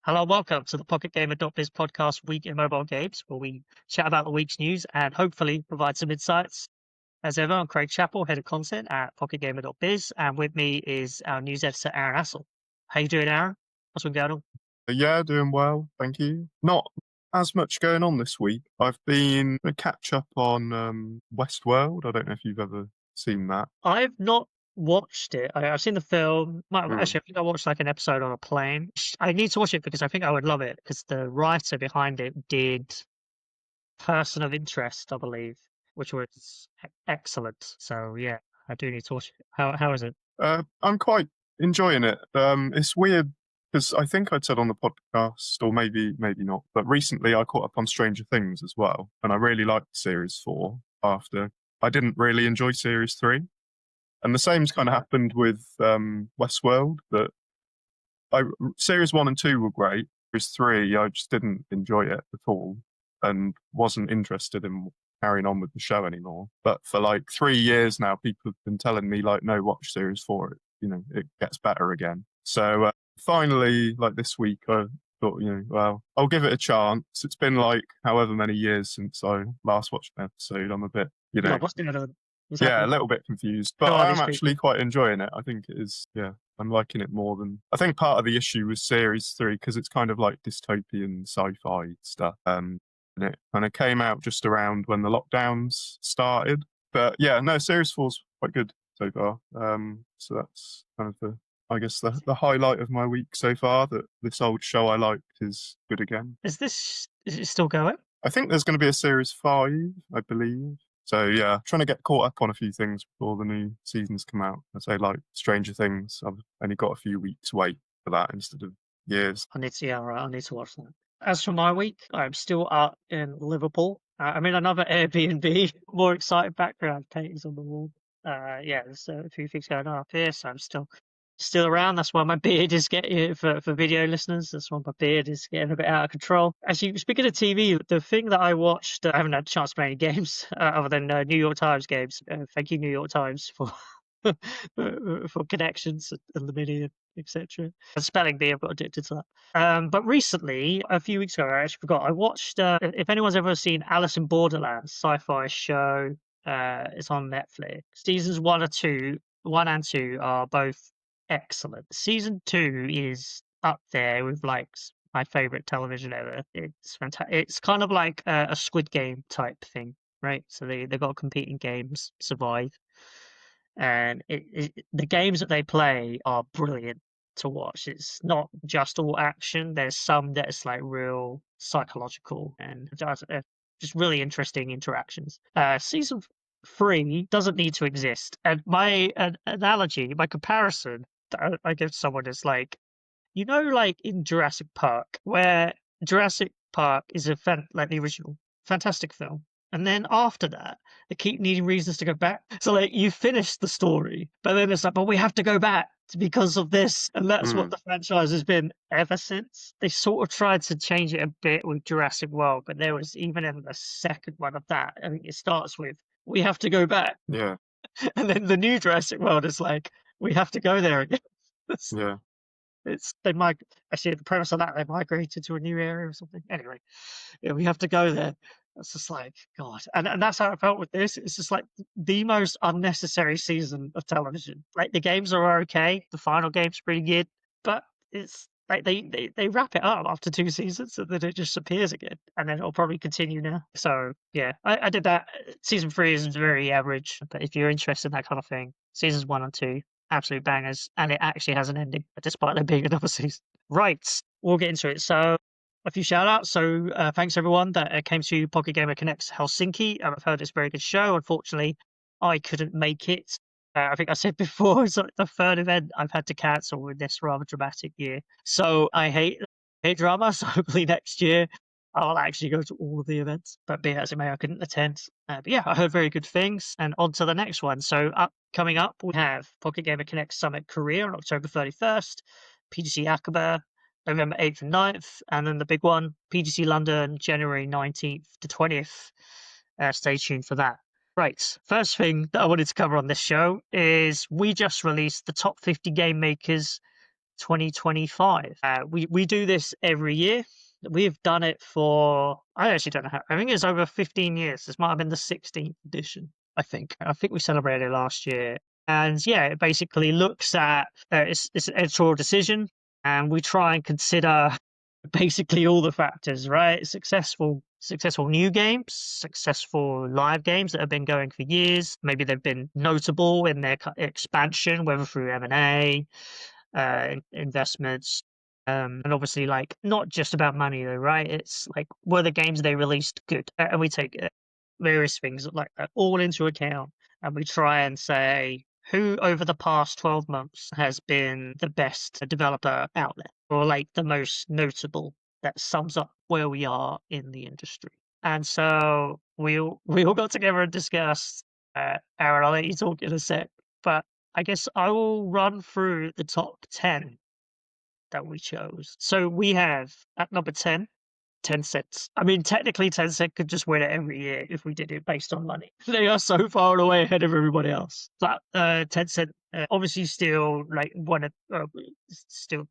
Hello, welcome to the PocketGamer.biz podcast week in mobile games, where we chat about the week's news and hopefully provide some insights. As ever, I'm Craig Chapple, head of content at PocketGamer.biz, and with me is our news editor, Aaron Astle. How you doing, Aaron? What's been going on? Yeah, doing well, thank you. Not as much going on this week. I've been a catch up on Westworld. I don't know if you've ever seen that. I've not watched it. I've seen the film. Mm. Actually, I think I watched like an episode on a plane. I need to watch it because I think I would love it because the writer behind it did Person of Interest, I believe, which was excellent. So yeah, I do need to watch it. How is it? I'm quite enjoying it. It's weird because I think I'd said on the podcast, or maybe not, but recently I caught up on Stranger Things as well, and I really liked Series 4 after I didn't really enjoy Series 3. And the same's kind of happened with Westworld, that Series 1 and 2 were great. Series 3, I just didn't enjoy it at all and wasn't interested in carrying on with the show anymore. But for like 3 years now, people have been telling me, like, no, watch Series 4. It gets better again. So finally, like this week, I thought, well, I'll give it a chance. It's been like however many years since I last watched an episode. I'm a bit, Like, what's going on? What's yeah, a happening? little bit confused, Who but are I am these actually people? quite enjoying it. I think it is, yeah, I'm liking it more than I think part of the issue was Series 3 because it's kind of like dystopian sci-fi stuff. And it kind of came out just around when the lockdowns started. But yeah, no, Series 4's quite good so far. So that's kind of I guess the highlight of my week so far, that this old show I liked is good again. Is it still going? I think there's going to be a Series 5, I believe. So yeah, trying to get caught up on a few things before the new seasons come out. I say, like Stranger Things, I've only got a few weeks wait for that instead of years. I need to, yeah, right. I need to watch that. As for my week, I'm still out in Liverpool. I'm in another Airbnb. More exciting background paintings on the wall. Yeah, there's a few things going on up here, so I'm still around. That's why my beard is getting for video listeners. That's why my beard is getting a bit out of control. Actually, speaking of TV, the thing that I watched, I haven't had a chance to play any games other than New York Times games. Thank you, New York Times, for for connections and the media, etc. And spelling bee, I've got addicted to that. But recently, a few weeks ago, I actually forgot. I watched. If anyone's ever seen Alice in Borderland, sci-fi show, it's on Netflix. Seasons 1 and 2 are both excellent. Season 2 is up there with like my favorite television ever. It's fantastic. It's kind of like a Squid Game type thing, right? So they got competing games, survive, and the games that they play are brilliant to watch. It's not just all action. There's some that's like real psychological and just really interesting interactions. Season 3 doesn't need to exist, and my analogy, my comparison that I give to someone is like, like in Jurassic Park, where Jurassic Park is like the original fantastic film. And then after that, they keep needing reasons to go back. So like you finish the story, but then it's like, but we have to go back because of this. And that's what Mm, the franchise has been ever since. They sort of tried to change it a bit with Jurassic World, but there was even in the second one of that, I think it starts with, we have to go back. yeah, And then the new Jurassic World is like, we have to go there again. yeah, It's they mig Actually, the premise of that, they migrated to a new area or something. Anyway, yeah, we have to go there. It's just like God, and that's how I felt with this. It's just like the most unnecessary season of television. Like the games are okay, the final game's pretty good, but it's like they wrap it up after 2 seasons and then it just appears again, and then it'll probably continue now. So yeah, I did that. Season 3 is very average, but if you're interested in that kind of thing, seasons 1 and 2 absolute bangers, and it actually has an ending, despite there being another season. Right, we'll get into it. So, a few shout outs. So, thanks everyone that came to Pocket Gamer Connects Helsinki. I've heard it's a very good show. Unfortunately, I couldn't make it. I think I said before, it's like the third event I've had to cancel in this rather dramatic year. So, I hate drama. So, hopefully next year I'll actually go to all of the events. But be as it may, I couldn't attend. But yeah, I heard very good things. And on to the next one. So, coming up, we have Pocket Gamer Connect Summit Korea on October 31st, PGC Aqaba November 8th and 9th, and then the big one, PGC London, January 19th to 20th. Stay tuned for that. Right, first thing that I wanted to cover on this show is we just released the top 50 game makers 2025. We do this every year. We've done it for, I actually don't know how, I think it's over 15 years. This might have been the 16th edition, I think. I think we celebrated last year. And yeah, it basically looks at, it's an editorial decision, and we try and consider basically all the factors, right? Successful new games, successful live games that have been going for years. Maybe they've been notable in their expansion, whether through M&A, investments, and obviously like not just about money though, right? It's like, were the games they released good? And we take various things like that all into account, and we try and say who over the past 12 months has been the best developer out there, or like the most notable, that sums up where we are in the industry. And so we all got together and discussed. Aaron, I'll let you talk in a sec, but I guess I will run through the top 10 that we chose. So we have at number 10, Tencent. I mean, technically, Tencent could just win it every year if we did it based on money. They are so far and away ahead of everybody else. But Tencent, obviously, still like still,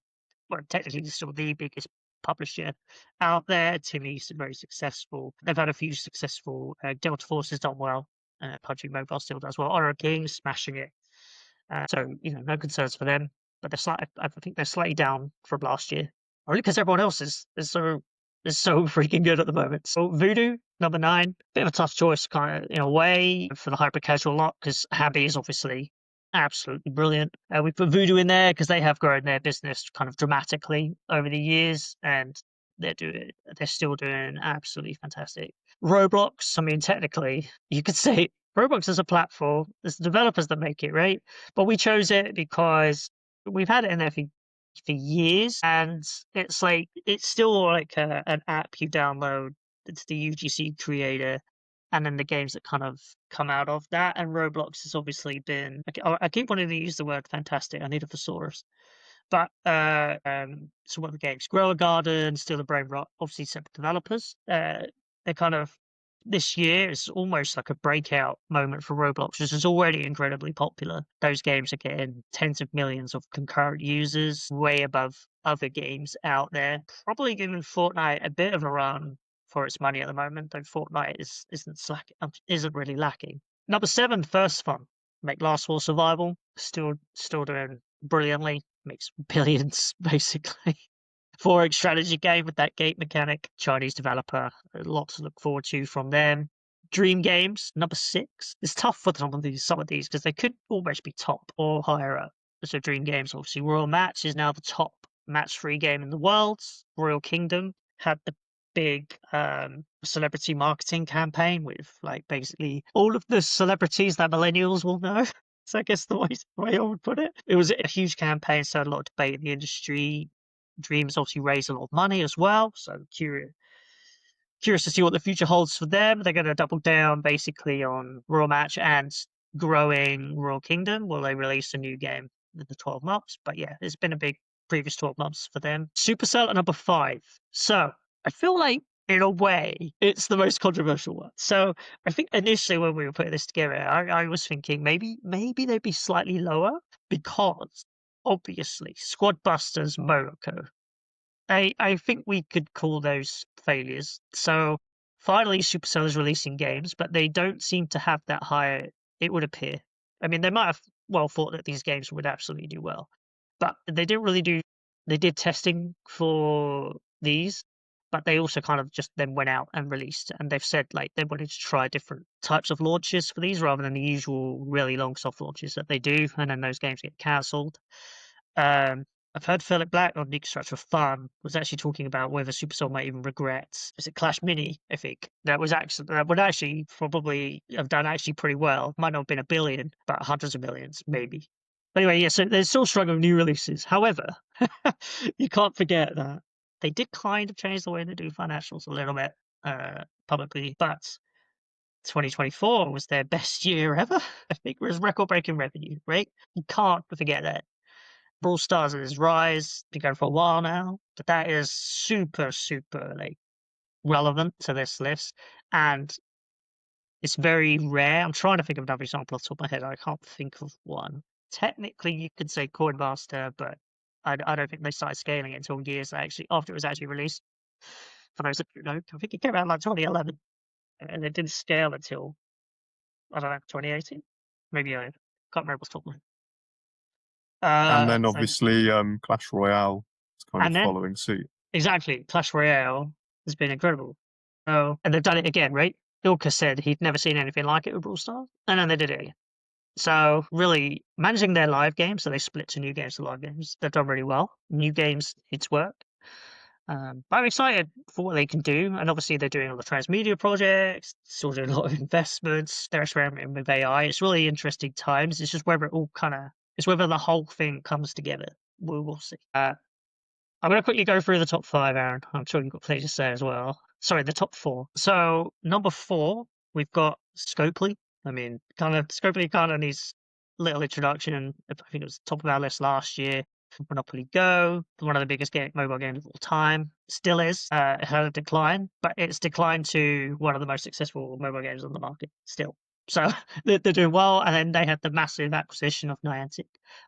well, technically, still the biggest publisher out there. Tim East is very successful. They've had a few successful. Delta Force has done well. PUBG Mobile still does well. Honor of Kings smashing it. So no concerns for them. But I think they're slightly down from last year, only because everyone else is so freaking good at the moment. So Voodoo, number 9, bit of a tough choice, kind of in a way, for the hyper casual lot, because Habby is obviously absolutely brilliant. We put Voodoo in there because they have grown their business kind of dramatically over the years, and they're still doing absolutely fantastic. Roblox, I mean, technically, you could say Roblox is a platform. It's the developers that make it, right? But we chose it because we've had it in there for years, and it's still like an app you download. It's the UGC creator, and then the games that kind of come out of that. And Roblox has obviously been. I keep wanting to use the word fantastic. I need a thesaurus. But some other games, Grower Garden, Still a Brain Rot, obviously separate developers. They're kind of, this year is almost like a breakout moment for Roblox, which is already incredibly popular. Those games are getting tens of millions of concurrent users, way above other games out there. Probably giving Fortnite a bit of a run for its money at the moment, though Fortnite isn't really lacking. Number 7, First Fun. Make Last War Survival, still doing brilliantly, makes billions basically. 4X strategy game with that gate mechanic, Chinese developer, lots to look forward to from them. Dream Games, number 6. It's tough for some of these because they could almost be top or higher up. So Dream Games, obviously, Royal Match is now the top match-free game in the world. Royal Kingdom had the big celebrity marketing campaign with like basically all of the celebrities that millennials will know. So I guess the way I would put it. It was a huge campaign, so a lot of debate in the industry. Dreams obviously raised a lot of money as well, so curious to see what the future holds for them. They're going to double down basically on Royal Match and growing Royal Kingdom. Will they release a new game in the 12 months? But yeah, it's been a big previous 12 months for them. Supercell at number 5. So I feel like, in a way, it's the most controversial one. So I think initially when we were putting this together, I was thinking maybe they'd be slightly lower because obviously Squad Busters, Morocco. I think we could call those failures. So finally, Supercell is releasing games, but they don't seem to have that high. It would appear. I mean, they might have well thought that these games would absolutely do well, but they didn't really do. They did testing for these, but they also kind of just then went out and released. And they've said like they wanted to try different types of launches for these rather than the usual really long soft launches that they do, and then those games get cancelled. I've heard Philip Black on Nick Structure Fun was actually talking about whether Supercell might even regret. Is it Clash Mini? I think that would actually probably have done actually pretty well. Might not have been a billion, but hundreds of millions maybe. But anyway, yeah. So they're still struggling with new releases. However, you can't forget that they did kind of change the way they do financials a little bit publicly, but 2024 was their best year ever. I think it was record-breaking revenue, right? You can't forget that. Brawl Stars is rise, been going for a while now, but that is super like relevant to this list, and it's very rare. I'm trying to think of another example off the top of my head. I can't think of one. Technically, you could say Coin Master, but I don't think they started scaling it until years after it was actually released. For those that don't know, I think it came out in like 2011, and it didn't scale until, I don't know, 2018, maybe. I can't remember what's top line. And then So, obviously Clash Royale is kind of and then following suit. exactly, Clash Royale has been incredible. So, and they've done it again, right? Ilkka said he'd never seen anything like it with Brawl Stars, and then they did it again. So really managing their live games, so they split to new games to live games. They've done really well. New games, it's worked. But I'm excited for what they can do, and obviously they're doing all the transmedia projects, still doing a lot of investments. They're experimenting with AI. It's really interesting times. It's just whether it all it's whether the whole thing comes together. We will see. I'm going to quickly go through the top 5, Aaron. I'm sure you've got plenty to say as well. Sorry, the top 4. So number 4, we've got Scopely. I mean, Scopely kind of needs little introduction. I think it was top of our list last year. Monopoly Go, one of the biggest mobile games of all time, still is. It had a decline, but it's declined to one of the most successful mobile games on the market still. So they're doing well, and then they had the massive acquisition of Niantic,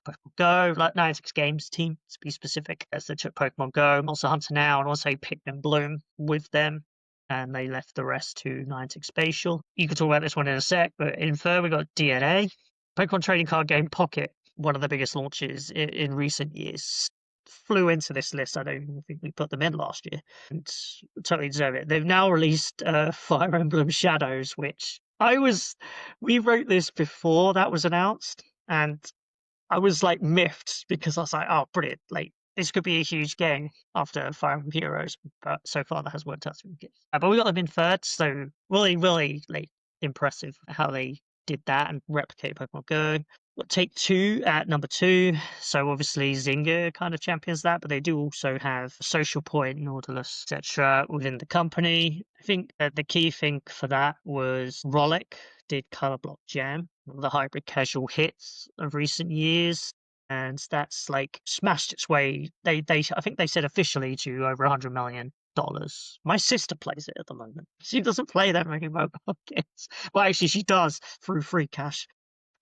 Pokemon Go, like Niantic's games team to be specific, as they took Pokemon Go, Monster Hunter Now, and also Pikmin Bloom with them, and they left the rest to Niantic Spatial. You can talk about this one in a sec, but in third we got DNA, Pokemon trading card game Pocket, one of the biggest launches in recent years. Flew into this list. I don't even think we put them in last year, and totally deserve it. They've now released Fire Emblem Shadows, which we wrote this before that was announced, and I was like miffed because I was like, oh, brilliant. Like, this could be a huge game after Fire Emblem Heroes, but so far that has worked out to be good. But we got them in third, so really, really like impressive how they did that and replicate Pokemon Go. We'll take 2 at number 2. So obviously Zynga kind of champions that, but they do also have Social Point, Nautilus, etc. within the company. I think the key thing for that was Rollick did Color Block Jam, one of the hybrid casual hits of recent years. And that's like smashed its way. I think they said officially to over $100 million. My sister plays it at the moment. She doesn't play that many mobile games. Well, actually, she does through free cash,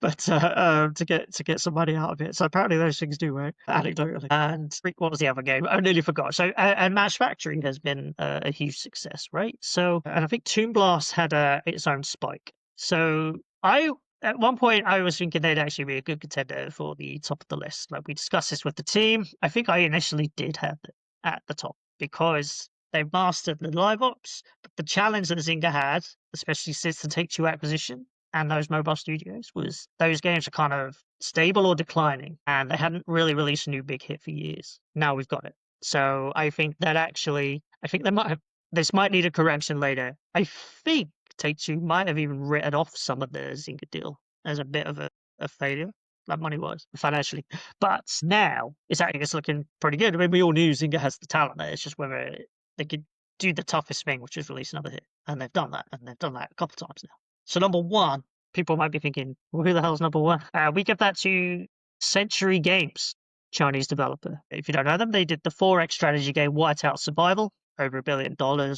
but to get some money out of it. So apparently those things do work, anecdotally. And what was the other game? I nearly forgot. So and Match Factory has been a huge success, right? So, and I think Toon Blast had its own spike. So at one point I was thinking they'd actually be a good contender for the top of the list. Like, we discussed this with the team. I think I initially did have it at the top because they've mastered the live ops, but the challenge that Zynga had, especially since the Take-Two acquisition and those mobile studios, was those games are kind of stable or declining, and they hadn't really released a new big hit for years. Now we've got it. So I think this might need a correction later. I think Take-Two might have even written off some of the Zynga deal as a bit of a failure, like money-wise, financially. But now it's looking pretty good. I mean, we all knew Zynga has the talent there. It's just whether they could do the toughest thing, which is release another hit. And they've done that. And they've done that a couple of times now. So number 1, people might be thinking, well, who the hell's number 1? We give that to Century Games, Chinese developer. If you don't know them, they did the 4X strategy game Whiteout Survival, over $1 billion,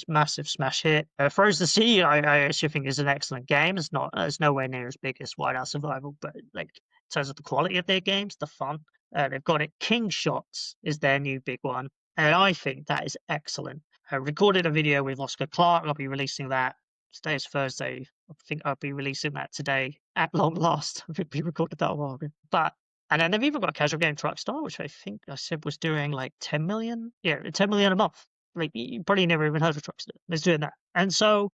massive smash hit. Froze the Sea, I actually think is an excellent game. It's nowhere near as big as Whiteout Survival, but like in terms of the quality of their games, the fun, they've got it. King Shots is their new big one, and I think that is excellent. I recorded a video with Oscar Clark. I'll be releasing that. Today is Thursday. I think I'll be releasing that today at long last. I think we recorded that a while ago. And then they've even got a casual game Truckstar, which I think I said was doing like 10 million. Yeah, 10 million a month. Like, you probably never even heard of Truckstar. It's doing that. And so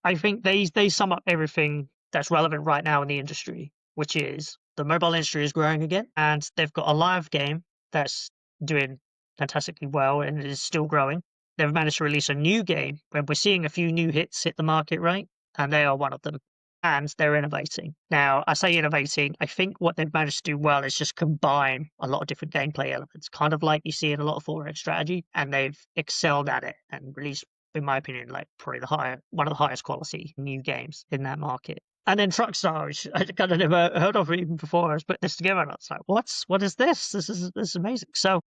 I think they sum up everything that's relevant right now in the industry, which is the mobile industry is growing again, and they've got a live game that's doing fantastically well and is still growing. They've managed to release a new game where we're seeing a few new hits hit the market, right? And they are one of them. And they're innovating. Now, I say innovating, I think what they've managed to do well is just combine a lot of different gameplay elements, kind of like you see in a lot of 4X strategy, and they've excelled at it and released, in my opinion, like probably one of the highest quality new games in that market. And then Truckstar, which I kind of never heard of even before I was putting this together, and I was like, what is this? This is amazing. So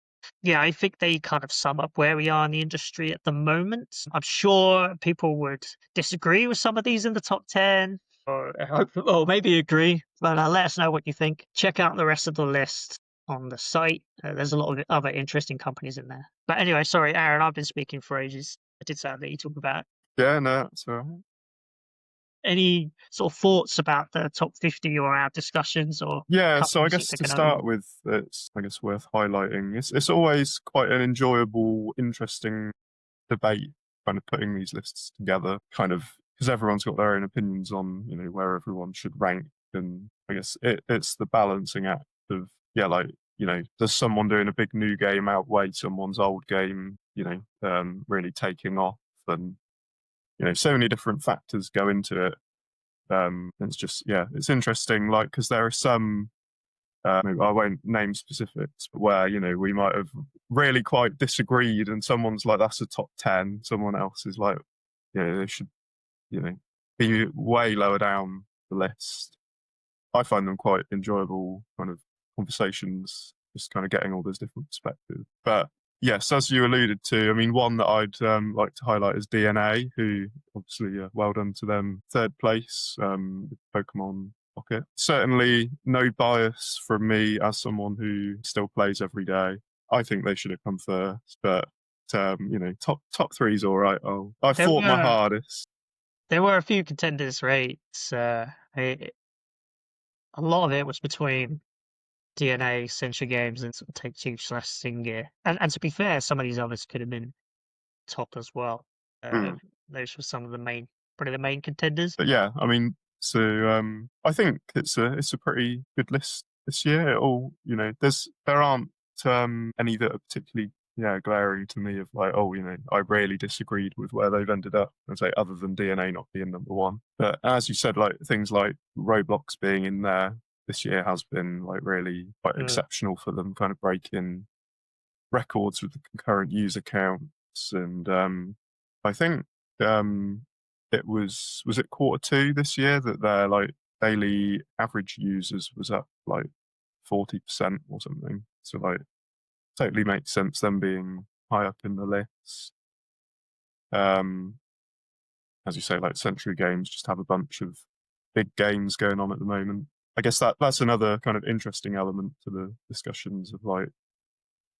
yeah, I think they kind of sum up where we are in the industry at the moment. I'm sure people would disagree with some of these in the top 10, or maybe agree, but let us know what you think. Check out the rest of the list on the site. There's a lot of other interesting companies in there. But anyway, sorry, Aaron, I've been speaking for ages. I did say I'd let you talk about Yeah, no, that's all right. any sort of thoughts about the top 50 or our discussions or Yeah, so I companies guess you're to taking out? start with, it's I guess worth highlighting. It's always quite an enjoyable, interesting debate, kind of putting these lists together, kind of because everyone's got their own opinions on where everyone should rank, and I guess it's the balancing act of like does someone doing a big new game outweigh someone's old game, really taking off, and so many different factors go into it. It's just it's interesting, like because there are some. I won't name specifics, but where we might have really quite disagreed, and someone's like, "That's a top 10." Someone else is like, they should be way lower down the list. I find them quite enjoyable kind of conversations, just kind of getting all those different perspectives. But yes, as you alluded to, I mean, one that I'd like to highlight is DNA, who obviously well done to them, third place, with Pokemon Pocket. Certainly no bias from me as someone who still plays every day. I think they should have come first, but top three is all right. I There fought my were hardest. there were a few contenders, right? A lot of it was between DNA, Century Games, and sort of Take-Two/Singer. And to be fair, some of these others could have been top as well. Mm. Those were some of the probably the main contenders. But yeah, I mean, so I think it's a pretty good list this year. It all there aren't any that are particularly glaring to me of like, I really disagreed with where they've ended up. I'd say other than DNA not being number one. But as you said, like things like Roblox being in there this year has been like really quite exceptional for them, kind of breaking records with the concurrent user counts, and I think it was it quarter 2 this year that their like daily average users was up like 40% or something. So like totally makes sense them being high up in the list. Um, as you say, like Century Games just have a bunch of big games going on at the moment. I guess that's another kind of interesting element to the discussions of like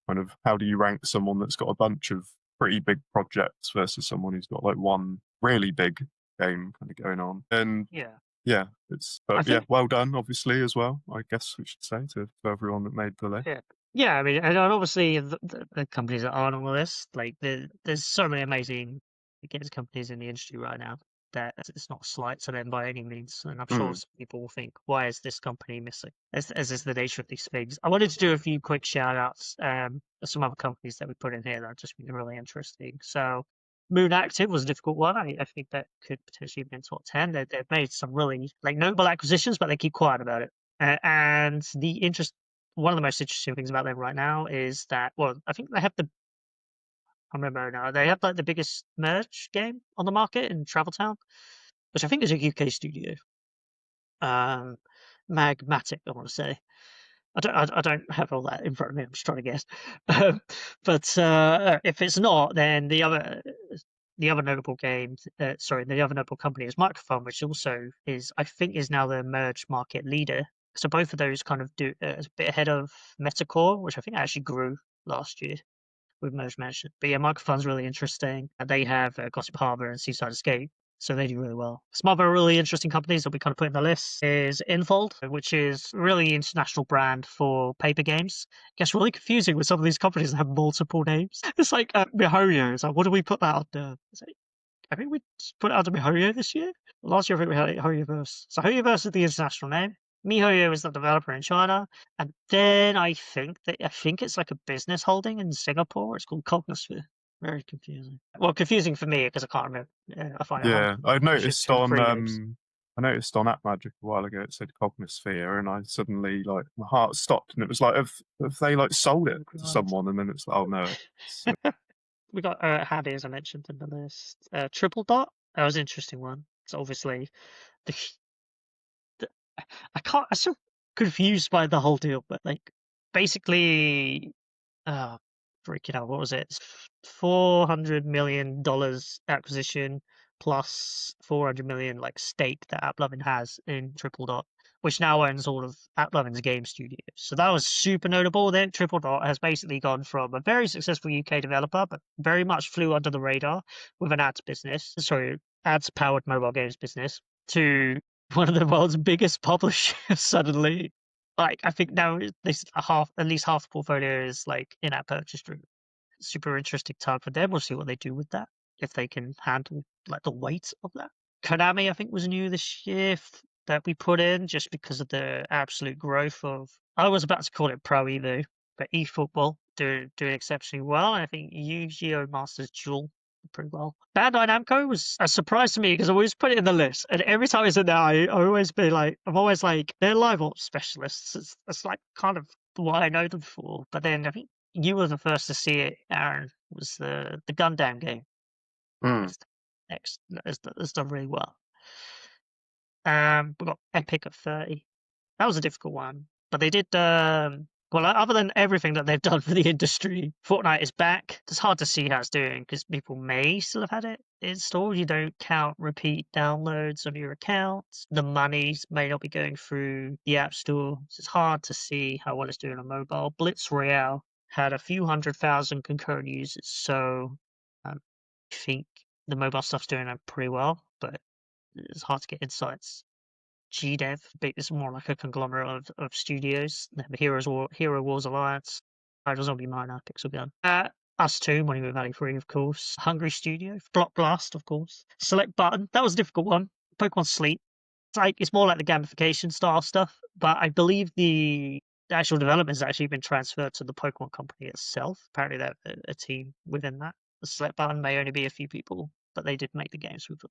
kind of how do you rank someone that's got a bunch of pretty big projects versus someone who's got like one really big game kind of going on. And Yeah. but I well done, obviously, as well, I guess we should say, to everyone that made the list. Yeah, I mean, and obviously the companies that aren't on the list, like there's so many amazing games companies in the industry right now that it's not a slight to them by any means. And I'm sure some people will think, why is this company missing? As is the nature of these things. I wanted to do a few quick shout outs of some other companies that we put in here that I just been really interesting. So Moon Active was a difficult one. I think that could potentially have been top 10. They've made some really like notable acquisitions, but they keep quiet about it. And one of the most interesting things about them right now is that, well, I think they have I remember now, they have like the biggest merge game on the market in Travel Town, which I think is a UK studio. Um, Magmatic, I want to say. I don't have all that in front of me. I'm just trying to guess. But if it's not, then the other notable game, the other notable company is Microphone, which also I think, is now the merge market leader. So both of those kind of do a bit ahead of Metacore, which I think actually grew last year with merge management. But yeah, Microphone's really interesting. They have Gossip Harbor and Seaside Escape, so they do really well. Some other really interesting companies that we kind of put in the list is Infold, which is a really international brand for paper games. It gets really confusing with some of these companies that have multiple names. It's like MiHoYo. It's like, what do we put that under? I think we just put it under MiHoYo this year. Last year, I think we had HoYoverse. So HoYoverse is the international name. MiHoYo is the developer in China, and then I think it's like a business holding in Singapore. It's called Cognosphere. Very confusing. Well, confusing for me because I can't remember. I find it hard Yeah, to I differentiate noticed between three names. AppMagic a while ago. It said Cognosphere, and I suddenly like my heart stopped, and it was like, have they like sold it Oh, to God. someone? And then it's like, oh no, We got Habby, as I mentioned in the list. Triple Dot. That was an interesting one. So obviously, the, the I'm so confused by the whole deal, but like basically, freaking out, what was it? $400 million acquisition plus 400 million like stake that AppLovin has in Triple Dot, which now owns all of AppLovin's game studios. So that was super notable. Then Triple Dot has basically gone from a very successful UK developer, but very much flew under the radar with an ads powered mobile games business, to one of the world's biggest publishers suddenly. Like, I think now at least half the portfolio is like in-app purchase driven. Super interesting time for them. We'll see what they do with that, if they can handle like the weight of that. Konami, I think, was new this year that we put in just because of the absolute growth of. I was about to call it Pro Evo, but eFootball doing exceptionally well. I think Yu-Gi-Oh! Masters Duel pretty well. Bandai Namco was a surprise to me because I always put it in the list, and every time it's in there, I always be like, I'm always like, they're live ops specialists. It's like kind of what I know them for. But then I think you were the first to see it, Aaron. Was the Gundam game? Mm. It's next. It's done really well. We got Epic at 30. That was a difficult one, but they did. Well, other than everything that they've done for the industry, Fortnite is back. It's hard to see how it's doing because people may still have had it installed. You don't count repeat downloads on your account. The money may not be going through the App Store. So it's hard to see how well it's doing on mobile. Blitz Royale had a few 100,000 concurrent users, so I think the mobile stuff's doing pretty well, but it's hard to get insights. GDev, it's more like a conglomerate of studios. They have Hero Wars Alliance, Idle Zombie Miner, Pixel Gun. Us Two, Monument Valley 3, of course. Hungry Studio, Block Blast, of course. Select Button, that was a difficult one. Pokemon Sleep. It's more like the gamification style stuff, but I believe the actual development has actually been transferred to the Pokemon company itself. Apparently, they're a team within that. The Select Button may only be a few people, but they did make the games with them.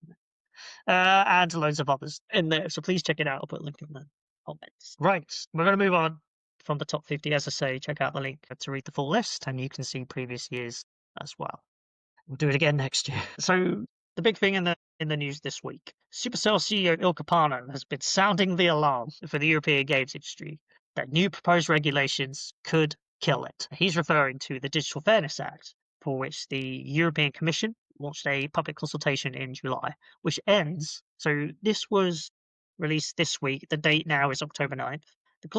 And loads of others in there. So please check it out. I'll put a link in the comments. Right, we're going to move on from the top 50. As I say, check out the link to read the full list, and you can see previous years as well. We'll do it again next year. So the big thing in the news this week: Supercell CEO Ilkka Paananen has been sounding the alarm for the European games industry that new proposed regulations could kill it. He's referring to the Digital Fairness Act, for which the European Commission launched a public consultation in July, which ends. So this was released this week. The date now is October 9th. The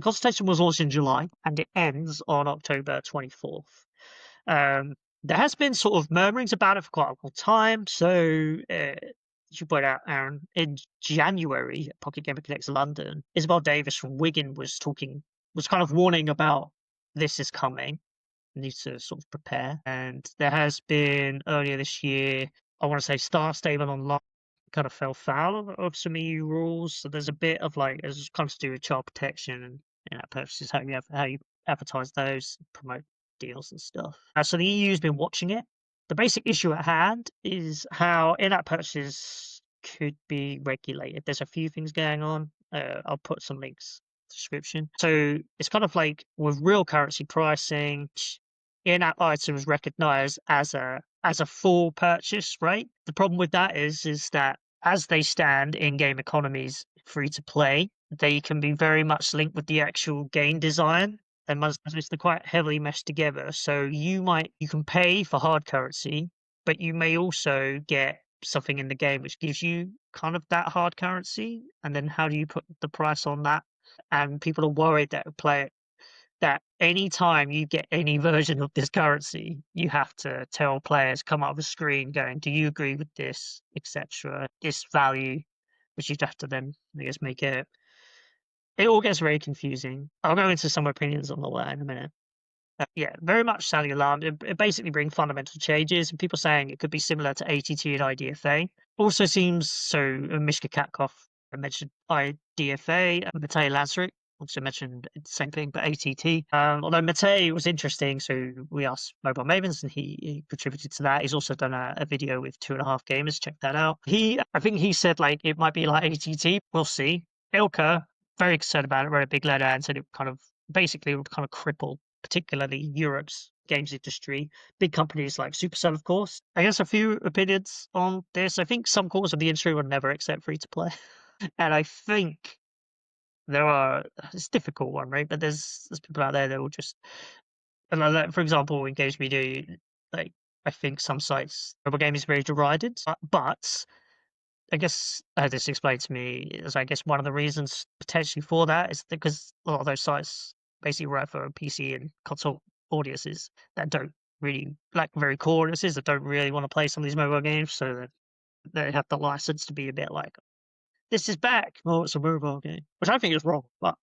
consultation was launched in July, and it ends on October 24th. There has been sort of murmurings about it for quite a long time. So, you point out, Aaron, in January at Pocket Gamer Connects London, Isabel Davis from Wigan was kind of warning about this is coming. Need to sort of prepare. And there has been earlier this year, I want to say Star Stable Online kind of fell foul of some EU rules. So there's a bit of like, it's kind of to do with child protection and purposes, how you advertise those, promote deals and stuff. So the EU's been watching it. The basic issue at hand is how in-app purchases could be regulated. There's a few things going on. I'll put some links in the description. So it's kind of like with real currency pricing, in-app items recognized as a full purchase, right? The problem with that is that as they stand in game economies free to play, they can be very much linked with the actual game design, and they're quite heavily meshed together. So you can pay for hard currency, but you may also get something in the game which gives you kind of that hard currency, and then how do you put the price on that? And people are worried that anytime you get any version of this currency, you have to tell players, come up with a screen going, do you agree with this, etc., this value, which you'd have to then, I guess, make it. It all gets very confusing. I'll go into some opinions on all that in a minute. Yeah, very much sounding alarmed. It basically brings fundamental changes, and people saying it could be similar to ATT and IDFA. Also seems so. Mishka Katkov mentioned IDFA. Matej Lazaric also mentioned the same thing, but ATT. Although Matej was interesting, so we asked Mobile Mavens, and he contributed to that. He's also done a video with 2.5 Gamers. Check that out. I think he said like it might be like ATT. We'll see. Ilkka, very concerned about it, wrote a big letter and said it kind of basically would kind of cripple particularly Europe's games industry. Big companies like Supercell, of course. I guess a few opinions on this. I think some quarters of the industry will never accept free to play. And I think it's a difficult one, right? But there's people out there that will just, and like, for example, in Games We Do, like, I think some sites, mobile gaming is very derided, but I guess I had this explained to me is I guess one of the reasons potentially for that is because a lot of those sites basically write for PC and console audiences that don't really like very core audiences that don't really want to play some of these mobile games, so that they have the license to be a bit like, this is back. Oh, it's a mobile game, which I think is wrong, but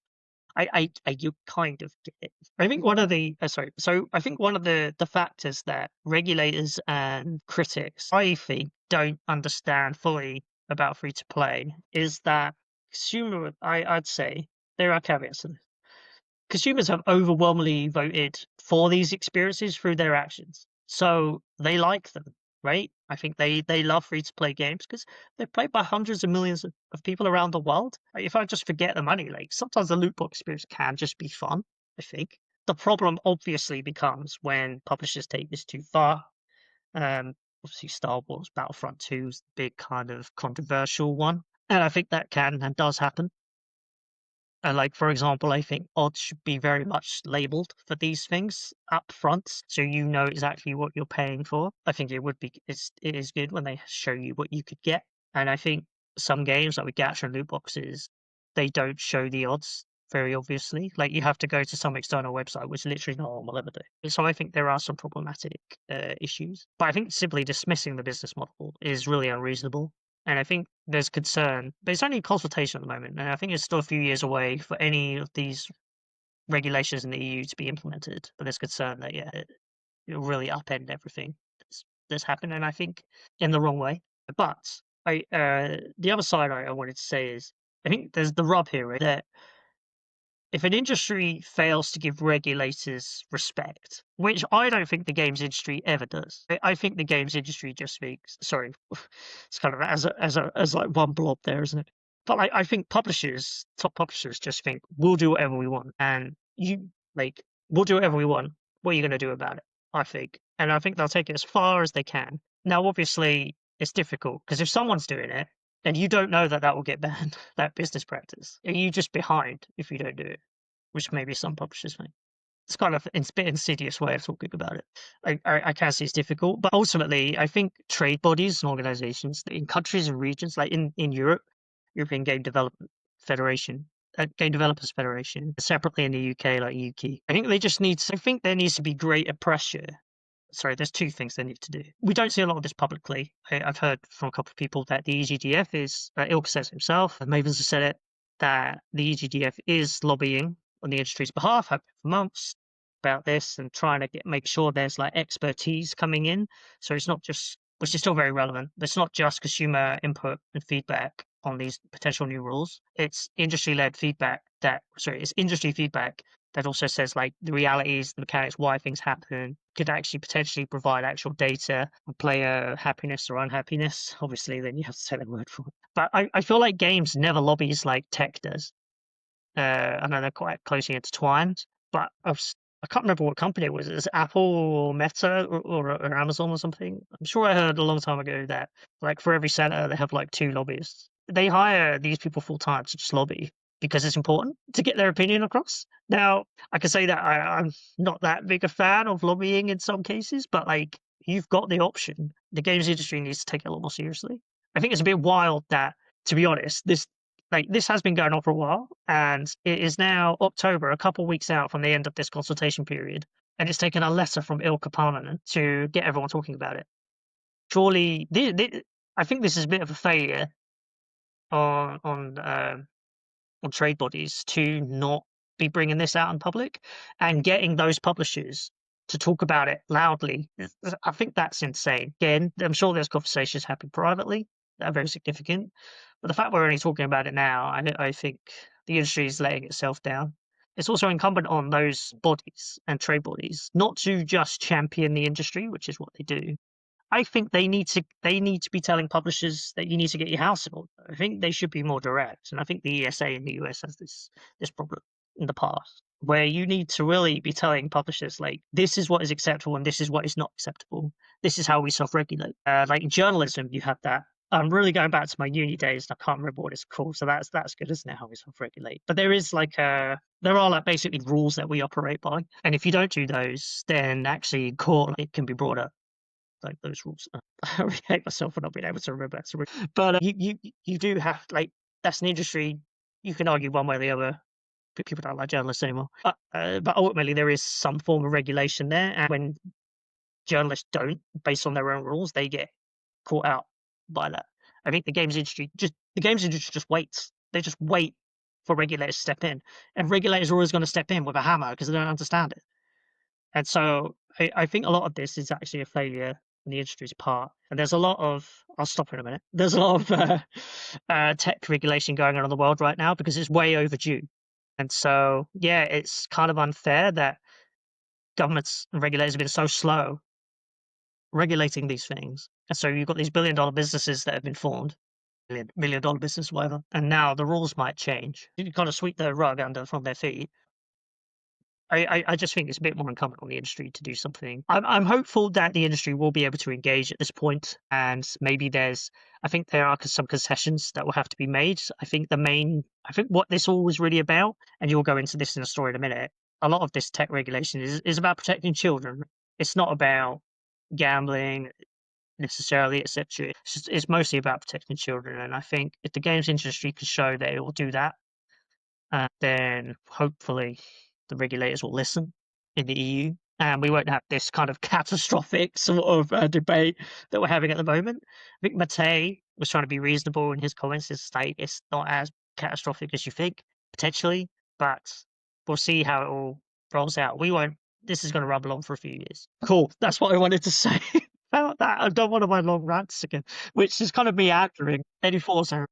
I you kind of get it. I think one of the sorry, so I think one of the factors that regulators and critics, I think, don't understand fully about free to play is that consumer. I'd say there are caveats to this. Consumers have overwhelmingly voted for these experiences through their actions, so they like them, right? I think they love free to play games because they're played by hundreds of millions of people around the world. Like, if I just forget the money, like sometimes the loot box experience can just be fun. I think the problem obviously becomes when publishers take this too far. Obviously, Star Wars Battlefront 2 is the big kind of controversial one, and I think that can and does happen. Like, for example, I think odds should be very much labeled for these things up front, so you know exactly what you're paying for. I think it is good when they show you what you could get. And I think some games, like with gacha and loot boxes, they don't show the odds very obviously. Like, you have to go to some external website, which literally no one will ever do. So I think there are some problematic issues. But I think simply dismissing the business model is really unreasonable. And I think there's concern, but it's only in consultation at the moment, and I think it's still a few years away for any of these regulations in the EU to be implemented. But there's concern that it'll really upend everything that's happened, and I think in the wrong way. But the other side I wanted to say is I think there's the rub here, right? That if an industry fails to give regulators respect, which I don't think the games industry ever does, I think the games industry just thinks, sorry, it's kind of as like one blob there, isn't it? But like, I think publishers, top publishers, just think we'll do whatever we want, and we'll do whatever we want. What are you going to do about it? I think, and I think they'll take it as far as they can. Now, obviously, it's difficult because if someone's doing it and you don't know that that will get banned, that business practice, are you just behind if you don't do it? Which maybe some publishers think. It's kind of a bit insidious way of talking about it. I can see it's difficult, but ultimately, I think trade bodies and organizations in countries and regions, like in Europe, European Game Developers Federation, separately in the UK, like UK, I think I think there needs to be greater pressure. Sorry, there's two things they need to do. We don't see a lot of this publicly. I've heard from a couple of people that the EGDF is, Ilkka says himself, and Mavens has said it, that the EGDF is lobbying on the industry's behalf, have been for months, about this and trying to make sure there's like expertise coming in. So it's not just, which is still very relevant, but it's not just consumer input and feedback on these potential new rules. It's industry-led feedback it's industry feedback that also says like the realities, the mechanics, why things happen, could actually potentially provide actual data on player happiness or unhappiness. Obviously, then you have to take their word for it. But I feel like games never lobbies like tech does. I know they're quite closely intertwined, but I can't remember what company it was. Is it Apple or Meta or Amazon or something? I'm sure I heard a long time ago that like for every seller they have like two lobbyists. They hire these people full time to just lobby because it's important to get their opinion across. Now, I can say that I'm not that big a fan of lobbying in some cases, but like you've got the option. The games industry needs to take it a lot more seriously. I think it's a bit wild that, to be honest, this has been going on for a while, and it is now October, a couple of weeks out from the end of this consultation period, and it's taken a letter from Ilkka Paananen to get everyone talking about it. Surely, I think this is a bit of a failure on trade bodies to not be bringing this out in public and getting those publishers to talk about it loudly. I think that's insane. Again, I'm sure there's conversations happening privately that are very significant, but the fact we're only talking about it now, I think the industry is letting itself down. It's also incumbent on those bodies and trade bodies not to just champion the industry, which is what they do. I think they need to be telling publishers that you need to get your house in order. I think they should be more direct, and I think the ESA in the US has this problem in the past, where you need to really be telling publishers like this is what is acceptable and this is what is not acceptable. This is how we self-regulate. Like in journalism, you have that. I'm really going back to my uni days, and I can't remember what it's called. So that's good, isn't it? How we self-regulate. But there are like basically rules that we operate by, and if you don't do those, then actually in court it can be brought up. like those rules. I really hate myself for not being able to remember that. But you do have, like, that's an industry you can argue one way or the other. People don't like journalists anymore. But ultimately, there is some form of regulation there, and when journalists don't, based on their own rules, they get caught out by that. I think the games industry just waits. They just wait for regulators to step in, and regulators are always going to step in with a hammer because they don't understand it. And so I think a lot of this is actually a failure on the industry's part. And there's a lot of, I'll stop in a minute. There's a lot of tech regulation going on in the world right now because it's way overdue. And so, yeah, it's kind of unfair that governments and regulators have been so slow regulating these things. And so you've got these billion-dollar businesses that have been formed, million-dollar business, whatever, and now the rules might change. You kind of sweep the rug under from their feet. I just think it's a bit more incumbent on the industry to do something. I'm hopeful that the industry will be able to engage at this point, and maybe I think there are some concessions that will have to be made. I think what this all was really about, and you'll go into this in a story in a minute, a lot of this tech regulation is about protecting children. It's not about gambling necessarily, etc. It's mostly about protecting children, and I think if the games industry can show that it will do that, then hopefully the regulators will listen in the EU, and we won't have this kind of catastrophic sort of debate that we're having at the moment. I think Matei was trying to be reasonable in his comments to state it's not as catastrophic as you think, potentially, but we'll see how it all rolls out. This is going to rumble on for a few years. Cool. That's what I wanted to say about that. I've done one of my long rants again, which is kind of meandering. Any thoughts, Aaron?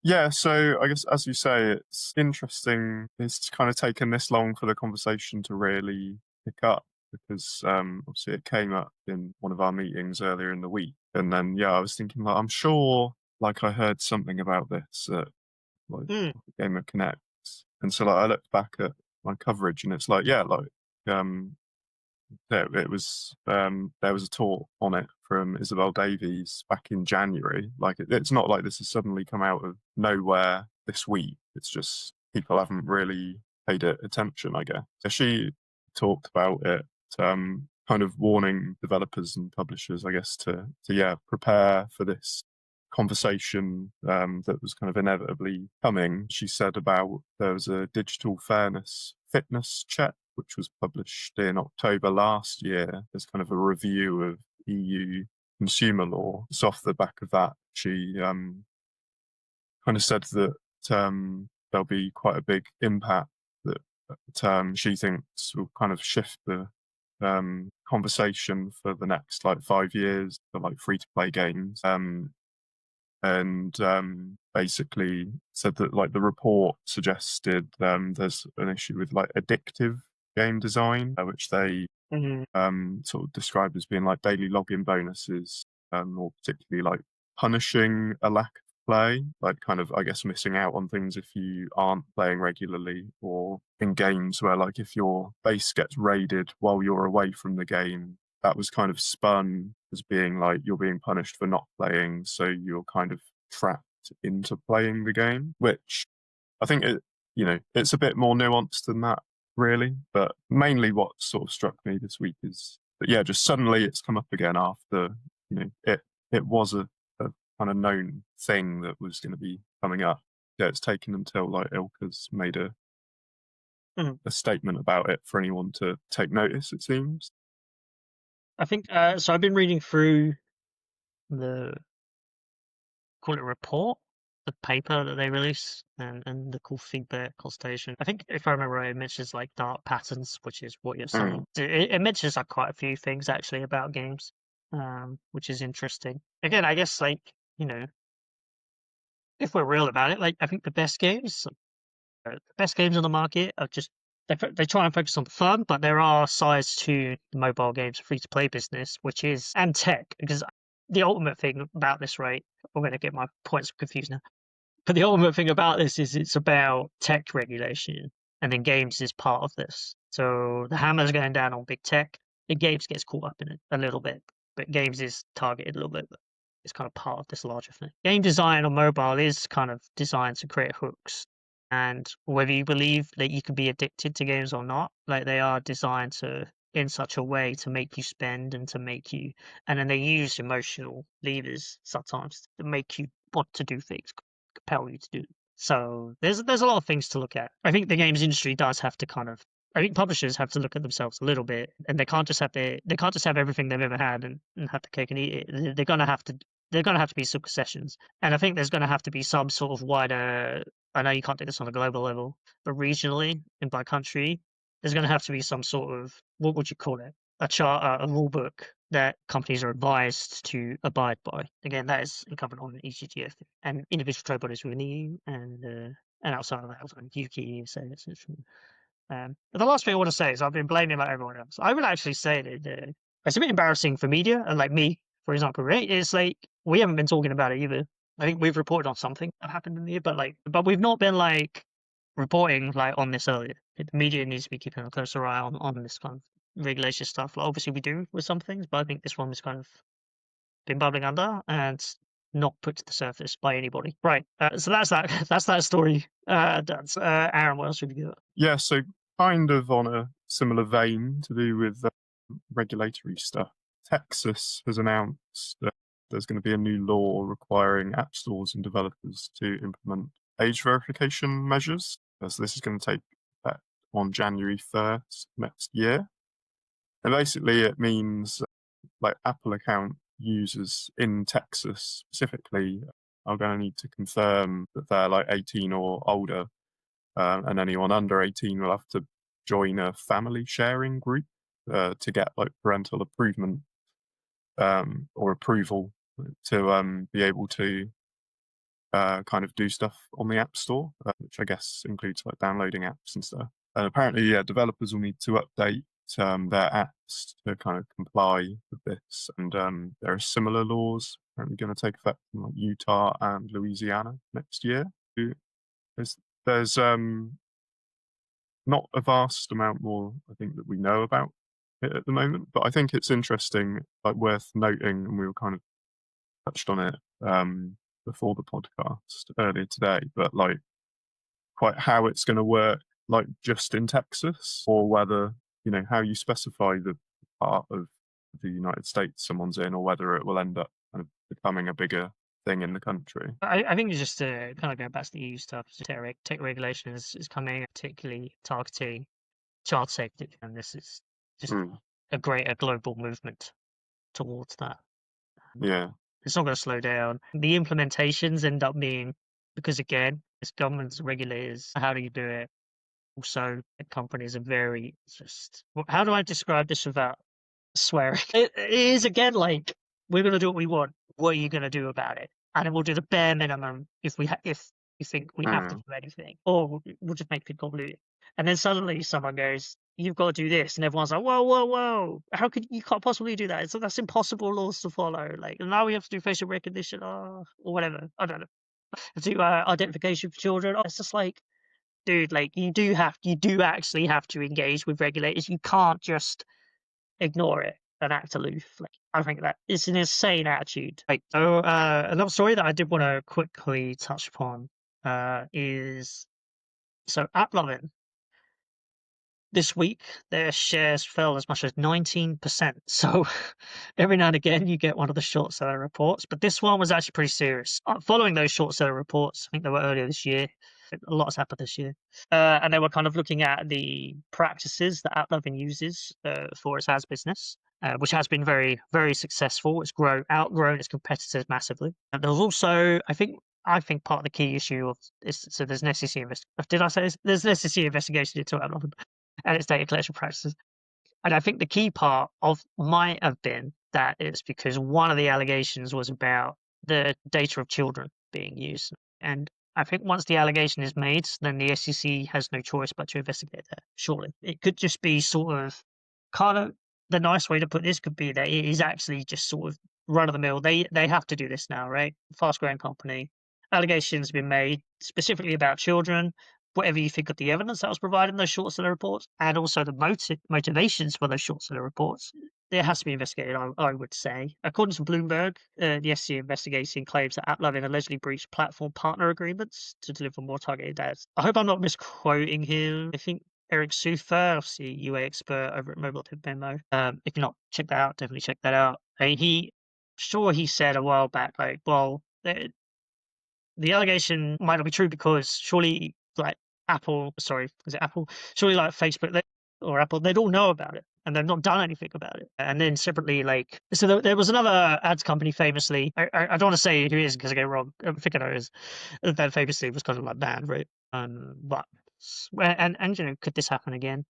Yeah, so I guess as you say, it's interesting. It's kind of taken this long for the conversation to really pick up because obviously it came up in one of our meetings earlier in the week, and then yeah, I was thinking like I'm sure like I heard something about this at like Gamer Connect, and so like I looked back at my coverage and it's like yeah, like there was a talk on it from Isabel Davies back in January. Like it's not like this has suddenly come out of nowhere this week. It's just people haven't really paid it attention, I guess. So she talked about it, kind of warning developers and publishers, I guess, to yeah, prepare for this conversation that was kind of inevitably coming. She said about there was a digital fairness fitness check which was published in October last year as kind of a review of EU consumer law. So off the back of that, she kind of said that there'll be quite a big impact that she thinks will kind of shift the conversation for the next like 5 years for like free-to-play games. And basically said that like the report suggested there's an issue with like addictive game design, which they sort of described as being like daily login bonuses, or particularly like punishing a lack of play, like kind of I guess missing out on things if you aren't playing regularly, or in games where like if your base gets raided while you're away from the game, that was kind of spun as being like you're being punished for not playing, so you're kind of trapped into playing the game, which I think it's a bit more nuanced than that, really. But mainly what sort of struck me this week is that yeah, just suddenly it's come up again after it was a kind of known thing that was going to be coming up. Yeah, it's taken until like Ilkka's made a statement about it for anyone to take notice, it seems. I think so. I've been reading through call it report, the paper that they release, and the cool feedback consultation. I think if I remember right, it mentions like dark patterns, which is what you're saying. It mentions like quite a few things actually about games, which is interesting. Again, I guess like if we're real about it, like I think the best games on the market are just they try and focus on fun, but there are sides to the mobile games free to play business, which is and tech, because the ultimate thing about this, right? I'm going to get my points confused now. But the ultimate thing about this is it's about tech regulation, and then games is part of this. So the hammer's going down on big tech, and games gets caught up in it a little bit, but games is targeted a little bit. But it's kind of part of this larger thing. Game design on mobile is kind of designed to create hooks, and whether you believe that you can be addicted to games or not, like they are designed to in such a way to make you spend and to make you, and then they use emotional levers sometimes to make you want to do things, compel you to do. So there's a lot of things to look at. I think the games industry does have to kind of. I think publishers have to look at themselves a little bit, and they can't just have everything they've ever had and have the cake and eat it. They're gonna have to be some concessions, and I think there's gonna have to be some sort of wider. I know you can't do this on a global level, but regionally and by country, there's going to have to be some sort of, what would you call it, a charter, a rule book that companies are advised to abide by. Again, that is incumbent on the ECGF and individual trade bodies within the EU and outside of that, also UK, USA, etc. But the last thing I want to say is I've been blaming like everyone else. I would actually say that it's a bit embarrassing for media and like me, for example, right? It's like we haven't been talking about it either. I think we've reported on something that happened in the year, but we've not been like reporting like on this earlier. The media needs to be keeping a closer eye on this kind of regulation stuff. Like, obviously, we do with some things, but I think this one has kind of been bubbling under and not put to the surface by anybody. Right. So that's that. That's that story. That's Aaron. What else would you got? Yeah, so kind of on a similar vein to do with regulatory stuff. Texas has announced that there's going to be a new law requiring app stores and developers to implement age verification measures. So this is going to take effect on January 1st next year. And basically it means like Apple account users in Texas specifically are going to need to confirm that they're like 18 or older, and anyone under 18 will have to join a family sharing group to get like parental approval or approval to be able to kind of do stuff on the App Store, which I guess includes like downloading apps and stuff. And apparently, yeah, developers will need to update their apps to kind of comply with this. And there are similar laws apparently going to take effect in like Utah and Louisiana next year. There's not a vast amount more, I think, that we know about it at the moment, but I think it's interesting, like worth noting, and we were kind of touched on it before the podcast earlier today, but like quite how it's going to work, like just in Texas, or whether, you know, how you specify the part of the United States someone's in, or whether it will end up kind of becoming a bigger thing in the country. I think it's just kind of going back to the EU stuff. Tech regulation is coming, particularly targeting child safety, and this is just a greater global movement towards that. Yeah. It's not going to slow down. The implementations end up being, because again, it's governments, regulators. How do you do it? Also, companies are very just. How do I describe this without swearing? It is again like, we're going to do what we want. What are you going to do about it? And then we'll do the bare minimum if if you think we have to do anything, or we'll just make people do it. And then suddenly someone goes, "You've got to do this," and everyone's like, "Whoa, whoa, whoa! How could you can't possibly do that? So that's impossible laws to follow." Like, now we have to do facial recognition, or whatever. I don't know. Do identification for children. It's just like, dude, like you do actually have to engage with regulators. You can't just ignore it and act aloof. Like, I think that it's an insane attitude. Like, another story that I did want to quickly touch upon is so AppLovin. This week, their shares fell as much as 19%. So every now and again, you get one of the short seller reports, but this one was actually pretty serious. Following those short seller reports, I think they were earlier this year. A lot has happened this year. And they were kind of looking at the practices that AppLovin uses for its ads business, which has been very, very successful. It's outgrown its competitors massively. And there was also, I think part of the key issue of this, so there's an SEC did I say this? There's an SEC investigation into AppLovin and its data collection practices. And I think the key part of might have been that it's because one of the allegations was about the data of children being used. And I think once the allegation is made, then the SEC has no choice but to investigate that, surely. It could just be sort of, kind of, the nice way to put this could be that it is actually just sort of run of the mill. They have to do this now, right? Fast growing company. Allegations have been made specifically about children. Whatever you think of the evidence that was provided in those short seller reports, and also the motivations for those short seller reports, it has to be investigated, I would say. According to Bloomberg, the SEC investigating claims that AppLovin allegedly breached platform partner agreements to deliver more targeted ads. I hope I'm not misquoting here. I think Eric Sufer, obviously UA expert over at Mobile Memo. If you're not, check that out. Definitely check that out. He said a while back, like, well, the allegation might not be true because surely, like Apple, sorry, is it Apple? Surely, like Facebook or Apple, they'd all know about it and they've not done anything about it. And then separately, like, so there was another ads company famously. I don't want to say who it is because I get it wrong. I think I know it is. That famously was kind of like banned, right? But and you know, could this happen again?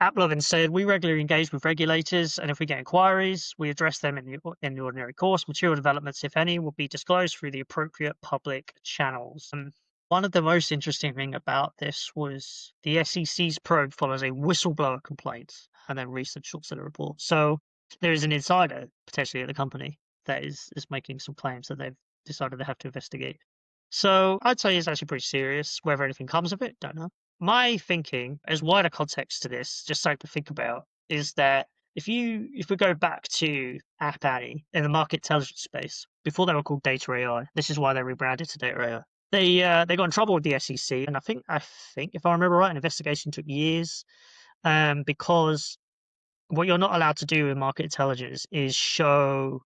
AppLovin said, we regularly engage with regulators, and if we get inquiries, we address them in the ordinary course. Material developments, if any, will be disclosed through the appropriate public channels. One of the most interesting thing about this was the SEC's probe follows a whistleblower complaint and then recent short seller report. So there is an insider potentially at the company that is making some claims that they've decided they have to investigate. So I'd say it's actually pretty serious. Whether anything comes of it, don't know. My thinking, as wider context to this, just something to think about, is that if we go back to App Annie in the market intelligence space, before they were called Data AI, this is why they rebranded to Data AI. They got in trouble with the SEC, and I think if I remember right, an investigation took years, because what you're not allowed to do in market intelligence is show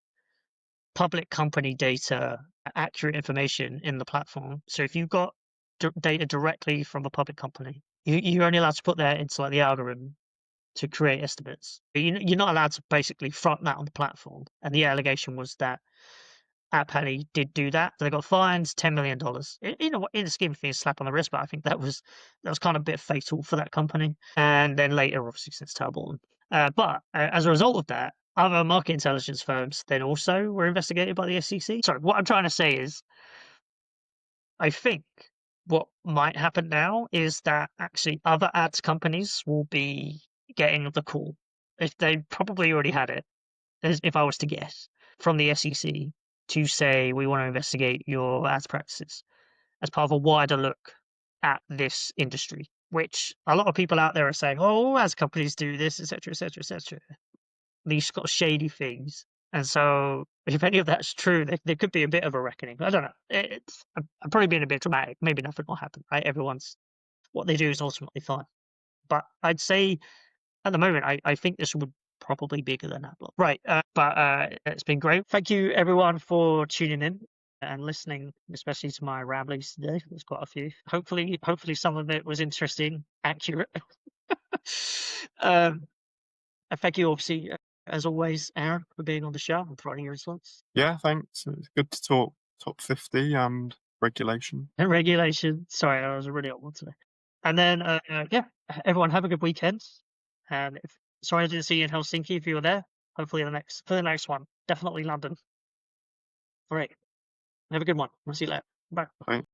public company data, accurate information in the platform. So if you've got data directly from a public company, you're only allowed to put that into like the algorithm to create estimates. You're not allowed to basically front that on the platform. And the allegation was that App Annie did do that. They got fined $10 million. In the scheme of things, slap on the wrist, but I think that was kind of a bit fatal for that company. And then later, obviously, since Tailball. But as a result of that, other market intelligence firms then also were investigated by the SEC. Sorry, what I'm trying to say is, I think what might happen now is that actually other ads companies will be getting the call. If they probably already had it, if I was to guess, from the SEC to say we want to investigate your ads practices as part of a wider look at this industry, which a lot of people out there are saying, oh, ads companies do this, etc., etc., etc. These got shady things. And so, if any of that's true, there could be a bit of a reckoning. I don't know. I'm probably being a bit dramatic. Maybe nothing will happen, right? What they do is ultimately fine. But I'd say at the moment, I think this would probably be bigger than AppLovin. Right. But it's been great. Thank you, everyone, for tuning in and listening, especially to my ramblings today. There's quite a few. Hopefully some of it was interesting, accurate. And thank you, obviously, as always, Aaron, for being on the show and providing your insights. Yeah, thanks. It's good to talk top 50 and regulation. And regulation. Sorry, I was really on one today. And then, yeah, everyone have a good weekend. And sorry I didn't see you in Helsinki if you were there. Hopefully for the next one. Definitely London. All right. Have a good one. We'll see you later. Bye. Bye.